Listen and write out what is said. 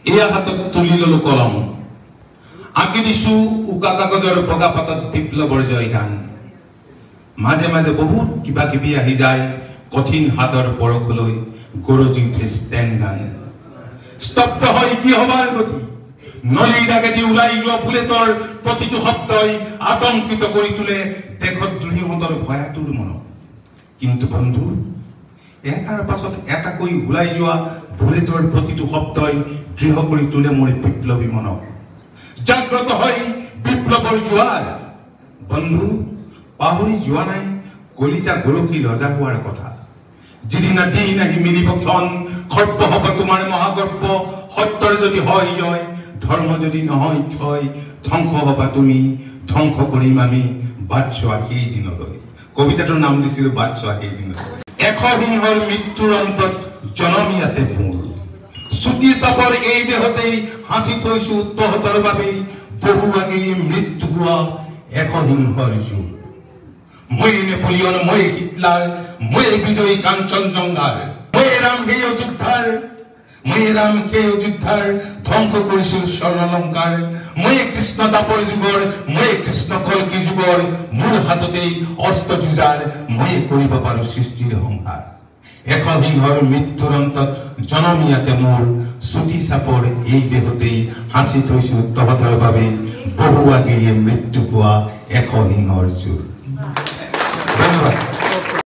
এয়া হাতত তুলি ললো কলম আঁকি দিছো উকা কাগজৰ বগা পাতত বিপ্লৱৰ জয় গান মাজে মাজে বহুত কিবা কিবি আহি যায় কঠিন হাতৰ পৰখলৈ গৰজি উঠে ষ্টেণ্ড গান স্তব্ধ হয় কি হবাৰ গতি নলীৰ আগেদি ওলাই যোৱা বুলেটৰ প্ৰতিটো শব্দই আতংকিত কৰি তোলে দেশদ্ৰোহীহঁতৰ ভয়াতুৰ মনক কিন্তু বন্ধু এটাৰ পাছত এটাকৈ ওলাই যোৱা বুলেটৰ প্ৰতিটো শব্দই দৃঢ় কৰি তোলে মোৰ বিপ্লৱী মনক জাগ্ৰত হয় বিপ্লৱৰ জোৱাৰ বন্ধু পাহৰি যোৱা নাই কলিজা গৰকি ৰজা হোৱাৰ কথা যিদিনা দিন আহি মিলিব ক্ষণ খৰ্ব হ'ব তোমাৰ মহাগৰ্ব সত্যৰ যদি হয় জয় ধৰ্ম যদি নহয় ক্ষয় ধ্বংস হবা তুমি ধ্বংস কৰিম আমি বাট চোৱা সেই দিনলৈ কবিতাটোৰ নাম দিছিল বাট চোৱা সেই দিনলৈ এশ সিংহৰ মৃত্যুৰ অন্তত জনমিয়াতে মোৰ চুটি চাপৰ এই দেহতেই হাসি থৈছো তহতৰ বাবে বহু আগেই মৃত্যু হোৱা এশ সিংহৰ জোৰ মই নেপোলিয়ন মই হিটলাৰ মই বিজয়ী কাঞ্চনজংঘাৰ মই ৰাম সেই অযোধ্যাৰ ধ্বংস কৰিছিল স্বৰ্ণলংকাৰ মই কৃষ্ণ দাপৰ যুগৰ মই কৃষ্ণ কল্কি যুগৰ মোৰ হাততেই অস্ত্ৰ যুঁজাৰ মই কৰিব পাৰো সৃষ্টিৰ সংহাৰ এশ সিংহৰ মৃত্যুৰ অন্তত জনমিয়াতে মোৰ চুটি চাপৰ এই দেহতেই হাসি থৈছো তহতৰ বাবে বহু আগেয়ে মৃত্যু হোৱা এশ সিংহৰ জোৰ ধন্যবাদ।